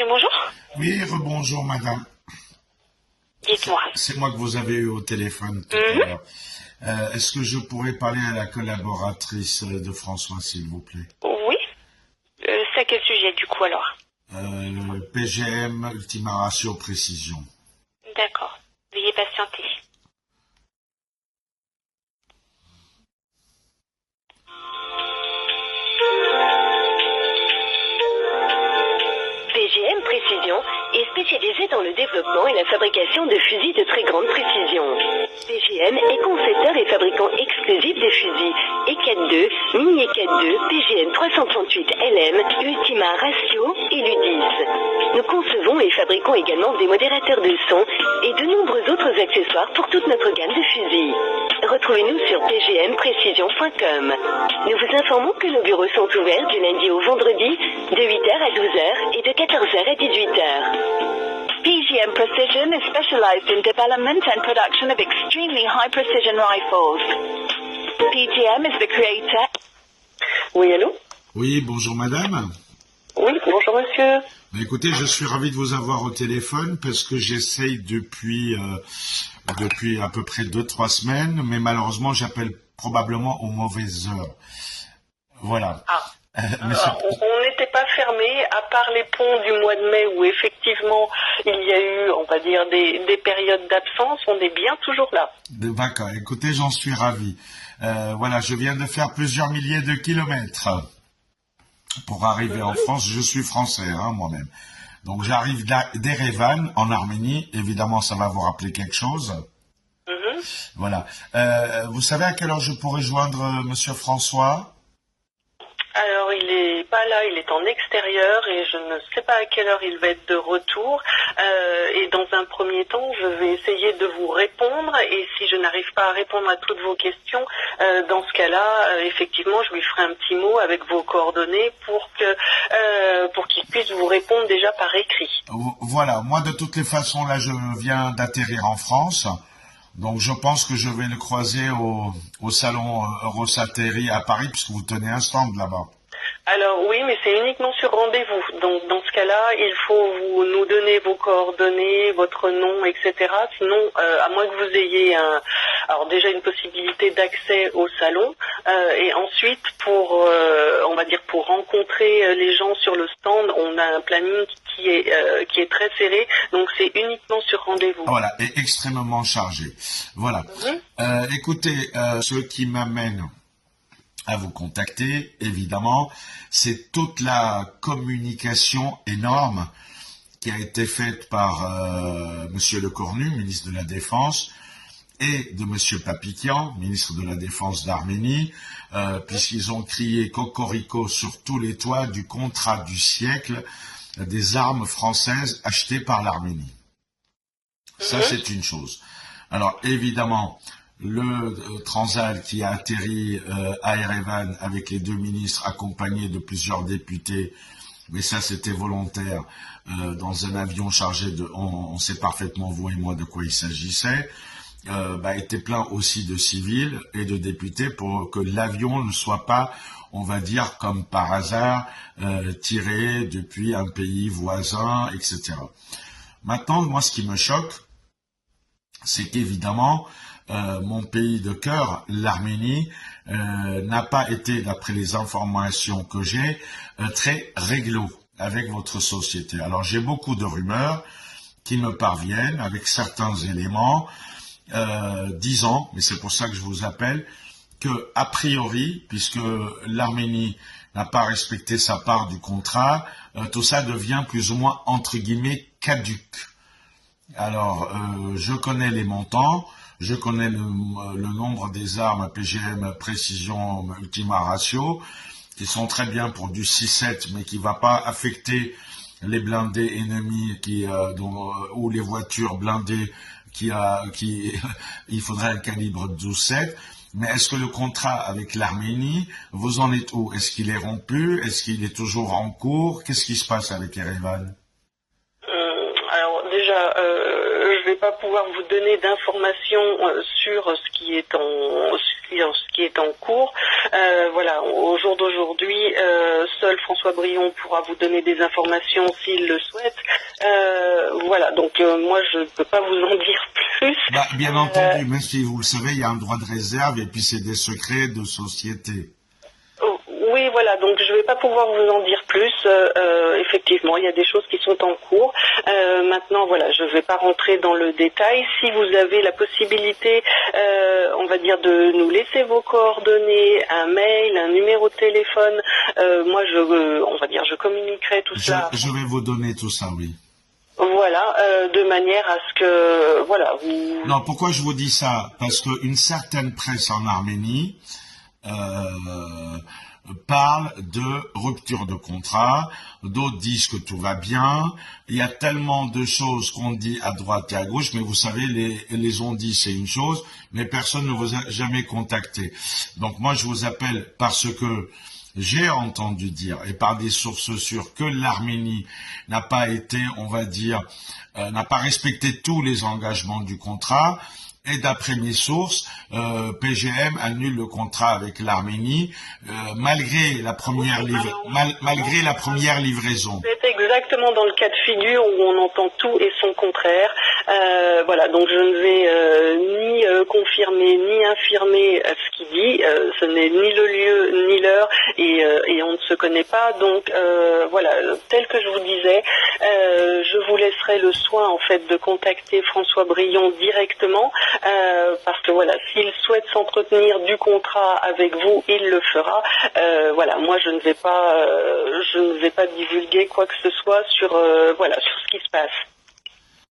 bonjour. Oui, rebonjour madame. Dites-moi. C'est moi que vous avez eu au téléphone tout à l'heure. Est-ce que je pourrais parler à la collaboratrice de François, s'il vous plaît? Oui. C'est à quel sujet du coup alors? Le PGM, Ultima Ratio Précision. D'accord. Veuillez patienter. PGM Précision est spécialisé dans le développement et la fabrication de fusils de très grande précision. PGM est concepteur et fabricant exclusif des fusils EK2, Mini EK2, PGM 338 LM, Ultima Ratio et l'U10. Nous concevons et fabriquons également des modérateurs de son et de nombreux autres accessoires pour toute notre gamme de fusils. Retrouvez-nous sur pgmprécision.com. Nous vous informons que nos bureaux sont ouverts du lundi au vendredi de 8h à 12h et de 14h à 18h. PGM Precision is specialized in development and production of extremely high precision rifles. PGM is the creator. Oui, allô? Oui, bonjour madame. Oui, bonjour monsieur. Écoutez, je suis ravi de vous avoir au téléphone parce que j'essaye depuis à peu près 2-3 semaines, mais malheureusement j'appelle probablement aux mauvaises heures. Voilà. On n'était pas fermé, à part les ponts du mois de mai où effectivement il y a eu, on va dire, des périodes d'absence, on est bien toujours là. D'accord, écoutez, j'en suis ravi. Voilà, je viens de faire plusieurs milliers de kilomètres pour arriver en France. Je suis français, moi-même. Donc j'arrive d'Erevan, en Arménie. Évidemment, ça va vous rappeler quelque chose. Voilà. Vous savez à quelle heure je pourrais joindre Monsieur François? Alors il est pas là, il est en extérieur et je ne sais pas à quelle heure il va être de retour. Et dans un premier temps, je vais essayer de vous répondre et si je n'arrive pas à répondre à toutes vos questions, dans ce cas-là, effectivement, je lui ferai un petit mot avec vos coordonnées pour qu'il puisse vous répondre déjà par écrit. Voilà. Moi, de toutes les façons, là, je viens d'atterrir en France. Donc je pense que je vais le croiser au salon Eurosateri à Paris, puisque vous tenez un stand là-bas. Alors oui, mais c'est uniquement sur rendez-vous. Donc dans ce cas-là, il faut nous donner vos coordonnées, votre nom, etc. Sinon, à moins que vous ayez alors déjà une possibilité d'accès au salon, et ensuite on va dire pour rencontrer les gens sur le stand, on a un planning qui est très serré. Donc c'est uniquement sur rendez-vous. Voilà, et extrêmement chargé. Voilà. Écoutez, ce qui m'amène à vous contacter, évidemment, c'est toute la communication énorme qui a été faite par Monsieur Lecornu, ministre de la Défense, et de Monsieur Papikian, ministre de la Défense d'Arménie, puisqu'ils ont crié cocorico sur tous les toits du contrat du siècle des armes françaises achetées par l'Arménie. Ça, c'est une chose. Alors, évidemment, le Transal qui a atterri à Erevan avec les deux ministres accompagnés de plusieurs députés, mais ça c'était volontaire, dans un avion chargé de, on sait parfaitement vous et moi de quoi il s'agissait, était plein aussi de civils et de députés pour que l'avion ne soit pas, on va dire comme par hasard, tiré depuis un pays voisin, etc. Maintenant, moi ce qui me choque, c'est qu'évidemment, mon pays de cœur, l'Arménie, n'a pas été, d'après les informations que j'ai, très réglo avec votre société. Alors j'ai beaucoup de rumeurs qui me parviennent avec certains éléments, disant, mais c'est pour ça que je vous appelle, que a priori, puisque l'Arménie n'a pas respecté sa part du contrat, tout ça devient plus ou moins entre guillemets caduc. Alors, je connais les montants, je connais le nombre des armes PGM Précision Ultima Ratio, qui sont très bien pour du 6-7, mais qui ne va pas affecter les blindés ennemis ou les voitures blindées il faudrait un calibre 12-7. Mais est-ce que le contrat avec l'Arménie, vous en êtes où? Est-ce qu'il est rompu? Est-ce qu'il est toujours en cours? Qu'est-ce qui se passe avec Erevan? Alors déjà, je vais pas pouvoir vous donner d'informations sur ce qui est ce qui est en cours. Voilà, au jour d'aujourd'hui, seul François Brion pourra vous donner des informations s'il le souhaite. Voilà, donc moi je ne peux pas vous en dire plus. Bah, bien entendu, même si vous le savez, il y a un droit de réserve et puis c'est des secrets de société. Oui, voilà, donc je ne vais pas pouvoir vous en dire plus. Effectivement, il y a des choses qui sont en cours. Maintenant, voilà, je ne vais pas rentrer dans le détail. Si vous avez la possibilité, on va dire, de nous laisser vos coordonnées, un mail, un numéro de téléphone, moi, on va dire, je communiquerai tout ça. Je vais vous donner tout ça, oui. Voilà, de manière à ce que, voilà, vous... Non, pourquoi je vous dis ça? Parce qu'une certaine presse en Arménie parle de rupture de contrat, d'autres disent que tout va bien. Il y a tellement de choses qu'on dit à droite et à gauche, mais vous savez, les on-dit c'est une chose, mais personne ne vous a jamais contacté. Donc moi je vous appelle parce que j'ai entendu dire, et par des sources sûres, que l'Arménie n'a pas été, on va dire, n'a pas respecté tous les engagements du contrat. Et d'après mes sources, PGM annule le contrat avec l'Arménie malgré la première livraison. C'est exactement dans le cas de figure où on entend tout et son contraire. Voilà, donc je ne vais ni confirmer ni infirmer ce qu'il dit. Ce n'est ni le lieu ni l'heure et on ne se connaît pas. Donc voilà, tel que je vous disais, je vous laisserai le soin en fait de contacter François Brion directement. Parce que voilà, s'il souhaite s'entretenir du contrat avec vous, il le fera. Voilà, moi je ne vais pas divulguer quoi que ce soit sur voilà sur ce qui se passe.